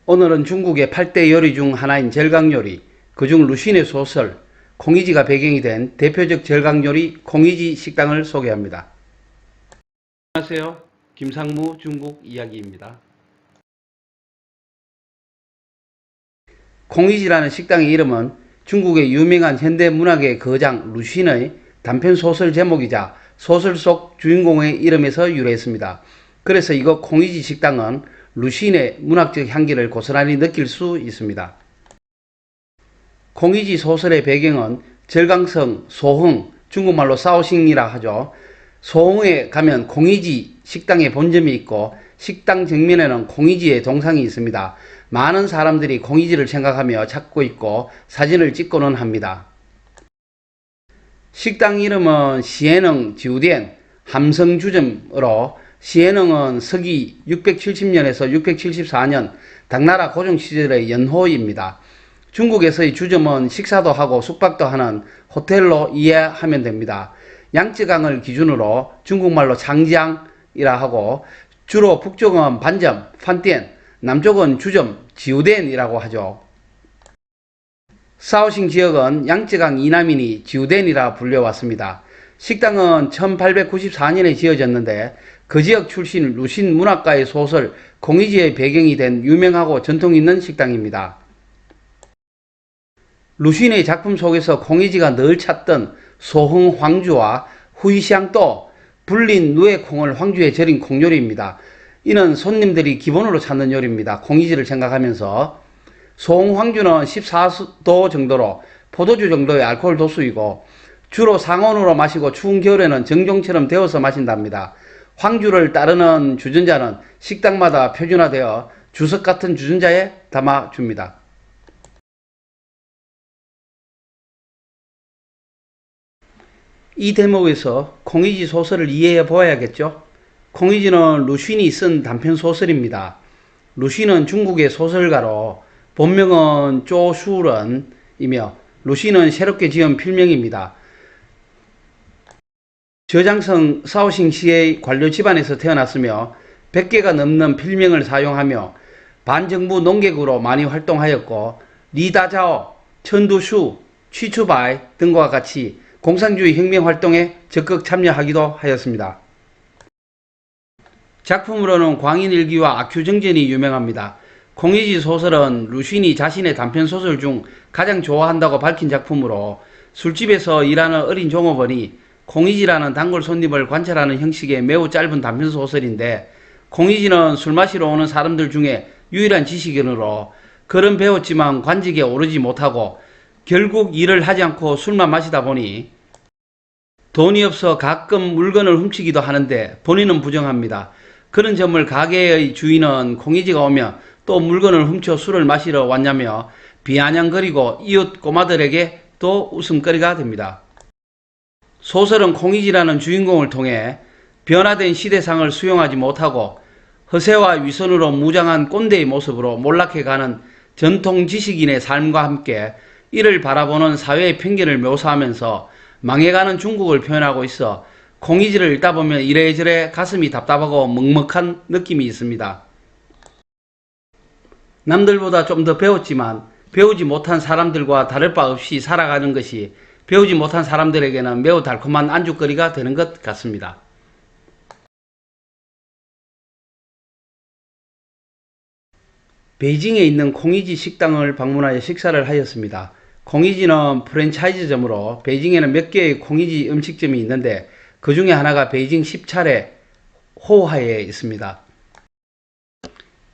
오늘은 중국의 8대 요리 중 하나인 jelgang 요리, 그중 루신의 소설 공이지가 배경이 된 대표적 jelgang 요리 공이지 식당을 소개합니다. 안녕하세요. 김상무 중국 이야기입니다. 공이지라는 식당의 이름은 중국의 유명한 현대 문학의 거장 루신의 단편 소설 제목이자 소설 속 주인공의 이름에서 유래했습니다. 그래서 이곳 공이지 식당은 루신의 문학적 향기를 고스란히 느낄 수 있습니다. 공이지 소설의 배경은 절강성 소흥, 중국말로 사오싱이라 하죠. 소흥에 가면 공이지 식당의 본점이 있고 식당 정면에는 공이지의 동상이 있습니다. 많은 사람들이 공이지를 생각하며 찾고 있고 사진을 찍고는 합니다. 식당 이름은 시해능 지우디엔 함성주점으로 시해능은 서기 670년에서 674년 당나라 고종 시절의 연호입니다. 중국에서의 주점은 식사도 하고 숙박도 하는 호텔로 이해하면 됩니다. 양쯔강을 기준으로 중국말로 장지항이라 하고 주로 북쪽은 반점, 판띠엔, 남쪽은 주점, 지우덴이라고 하죠. 사오싱 지역은 양쯔강 이남이니 지우덴이라 불려왔습니다. 식당은 1894년에 지어졌는데 그 지역 출신 루신 문학가의 소설 공이지의 배경이 된 유명하고 전통 있는 식당입니다. 루신의 작품 속에서 공이지가 늘 찾던 소흥 황주와 후이샹또 불린 누에 콩을 황주에 절인 콩요리입니다. 이는 손님들이 기본으로 찾는 요리입니다. 공이지를 생각하면서 소흥 황주는 14도 정도로 포도주 정도의 알코올 도수이고 주로 상온으로 마시고 추운 겨울에는 정종처럼 데워서 마신답니다. 황주를 따르는 주전자는 식당마다 표준화되어 주석 같은 주전자에 담아줍니다. 이 대목에서 공이지 소설을 이해해 보아야겠죠. 공이지는 루신이 쓴 단편 소설입니다. 루신은 중국의 소설가로 본명은 쪼슈런이며 루신은 새롭게 지은 필명입니다. 저장성 사오싱시의 관료 집안에서 태어났으며 100개가 넘는 필명을 사용하며 반정부 농객으로 많이 활동하였고 리다자오, 천두슈, 취추바이 등과 같이 공산주의 혁명 활동에 적극 참여하기도 하였습니다. 작품으로는 광인일기와 아큐정전이 유명합니다. 공이지 소설은 루신이 자신의 단편 소설 중 가장 좋아한다고 밝힌 작품으로 술집에서 일하는 어린 종업원이 공이지라는 단골 손님을 관찰하는 형식의 매우 짧은 단편 소설인데 공이지는 술 마시러 오는 사람들 중에 유일한 지식인으로 글은 배웠지만 관직에 오르지 못하고 결국 일을 하지 않고 술만 마시다 보니 돈이 없어 가끔 물건을 훔치기도 하는데 본인은 부정합니다. 그런 점을 가게의 주인은 공이지가 오면 또 물건을 훔쳐 술을 마시러 왔냐며 비아냥거리고 이웃 꼬마들에게 또 웃음거리가 됩니다. 소설은 공이지라는 주인공을 통해 변화된 시대상을 수용하지 못하고 허세와 위선으로 무장한 꼰대의 모습으로 몰락해가는 전통 지식인의 삶과 함께 이를 바라보는 사회의 편견을 묘사하면서 망해가는 중국을 표현하고 있어 공이지를 읽다 보면 이래저래 가슴이 답답하고 먹먹한 느낌이 있습니다. 남들보다 좀 더 배웠지만 배우지 못한 사람들과 다를 바 없이 살아가는 것이 배우지 못한 사람들에게는 매우 달콤한 안주거리가 되는 것 같습니다. 베이징에 있는 공이지 식당을 방문하여 식사를 하였습니다. 공이지는 프랜차이즈점으로 베이징에는 몇 개의 공이지 음식점이 있는데 그 중에 하나가 베이징 10차례 호하에 있습니다.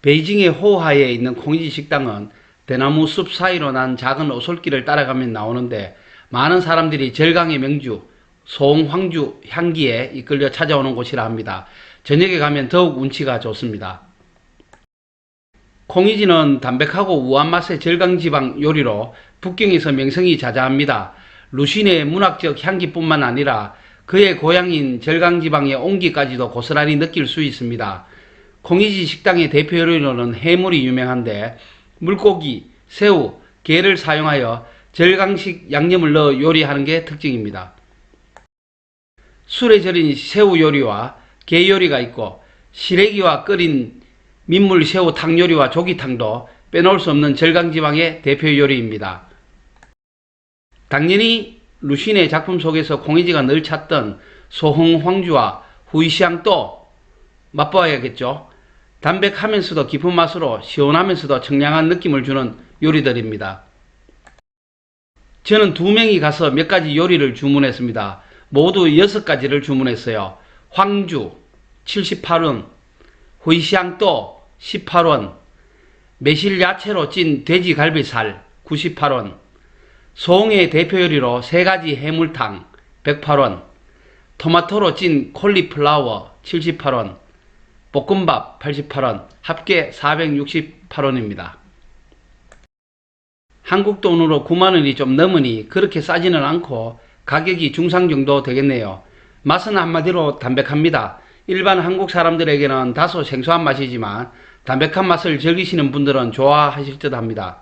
베이징의 호하에 있는 공이지 식당은 대나무 숲 사이로 난 작은 오솔길을 따라가면 나오는데 많은 사람들이 jelgang의 명주, 소흥 황주 향기에 이끌려 찾아오는 곳이라 합니다. 저녁에 가면 더욱 운치가 좋습니다. 공이지는 담백하고 우아한 맛의 jelgang 지방 요리로 북경에서 명성이 자자합니다. 루신의 문학적 향기뿐만 아니라 그의 고향인 jelgang 지방의 온기까지도 고스란히 느낄 수 있습니다. 공이지 식당의 대표 요리로는 해물이 유명한데 물고기, 새우, 게를 사용하여 jelgang식 양념을 넣어 요리하는 게 특징입니다. 술에 절인 새우 요리와 게 요리가 있고 시래기와 끓인 민물 새우 탕 요리와 조기탕도 빼놓을 수 없는 절강지방의 대표 요리입니다. 당연히 루신의 작품 속에서 공이지가 늘 찾던 소홍 황주와 후이시앙또 맛봐야겠죠. 담백하면서도 깊은 맛으로 시원하면서도 청량한 느낌을 주는 요리들입니다. 저는 2명이 가서 몇 가지 요리를 주문했습니다. 모두 6가지를 주문했어요. 황주 78원, 후이시앙또 18원, 매실 야채로 찐 돼지갈비살 98원, 소홍의 대표 요리로 3가지 해물탕 108원, 토마토로 찐 콜리플라워 78원, 볶음밥 88원, 합계 468원입니다. 한국 돈으로 9만원이 좀 넘으니 그렇게 싸지는 않고 가격이 중상 정도 되겠네요. 맛은 한마디로 담백합니다. 일반 한국 사람들에게는 다소 생소한 맛이지만 담백한 맛을 즐기시는 분들은 좋아하실 듯 합니다.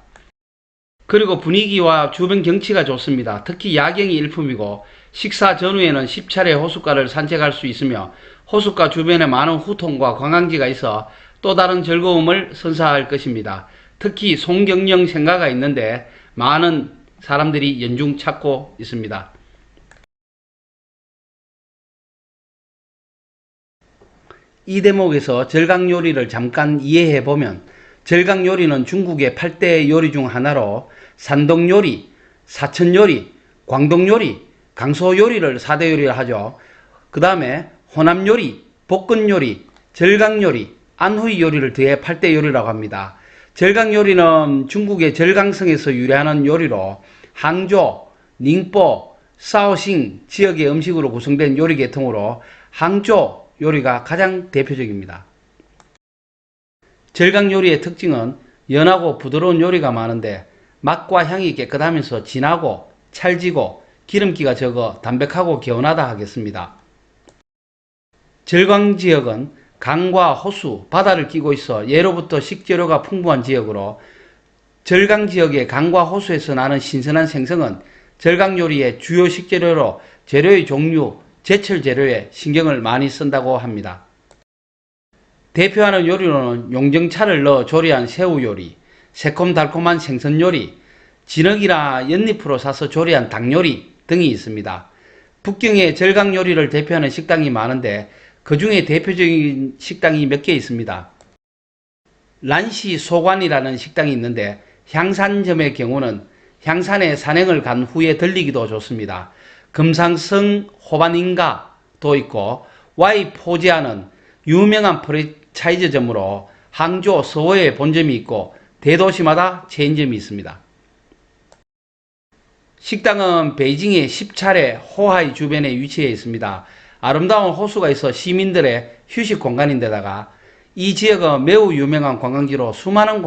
그리고 분위기와 주변 경치가 좋습니다. 특히 야경이 일품이고 식사 전후에는 10차례 호숫가를 산책할 수 있으며 호숫가 주변에 많은 후통과 관광지가 있어 또 다른 즐거움을 선사할 것입니다. 특히 송경령 생가가 있는데 많은 사람들이 연중 찾고 있습니다. 이 대목에서 절강 요리를 잠깐 이해해 보면 절강 요리는 중국의 8대 요리 중 하나로 산동 요리, 사천 요리, 광동 요리, 강서 요리를 4대 요리를 하죠. 그 다음에 호남 요리, 복근 요리, 절강 요리, 안후이 요리를 더해 8대 요리라고 합니다. 절강 요리는 중국의 절강성에서 유래하는 요리로 항조, 닝보, 사오싱 지역의 음식으로 구성된 요리 계통으로 항조 요리가 가장 대표적입니다. 절강 요리의 특징은 연하고 부드러운 요리가 많은데 맛과 향이 깨끗하면서 진하고 찰지고 기름기가 적어 담백하고 개운하다 하겠습니다. 절강 지역은 강과 호수, 바다를 끼고 있어 예로부터 식재료가 풍부한 지역으로 절강 지역의 강과 호수에서 나는 신선한 생선은 절강 요리의 주요 식재료로 재료의 종류, 제철 재료에 신경을 많이 쓴다고 합니다. 대표하는 요리로는 용정차를 넣어 조리한 새우 요리, 새콤달콤한 생선 요리, 진흙이나 연잎으로 사서 조리한 닭 요리 등이 있습니다. 북경의 절강 요리를 대표하는 식당이 많은데 그 중에 대표적인 식당이 몇 개 있습니다. 란시 소관이라는 식당이 있는데 향산점의 경우는 향산에 산행을 간 후에 들리기도 좋습니다. 금상성 호반인가도 있고 와이포지아는 유명한 프랜차이즈점으로 항저 서호에 본점이 있고 대도시마다 체인점이 있습니다. 식당은 베이징의 10차례 호하이 주변에 위치해 있습니다. 아름다운 호수가 있어 시민들의 휴식 공간인데다가 이 지역은 매우 유명한 관광지로 수많은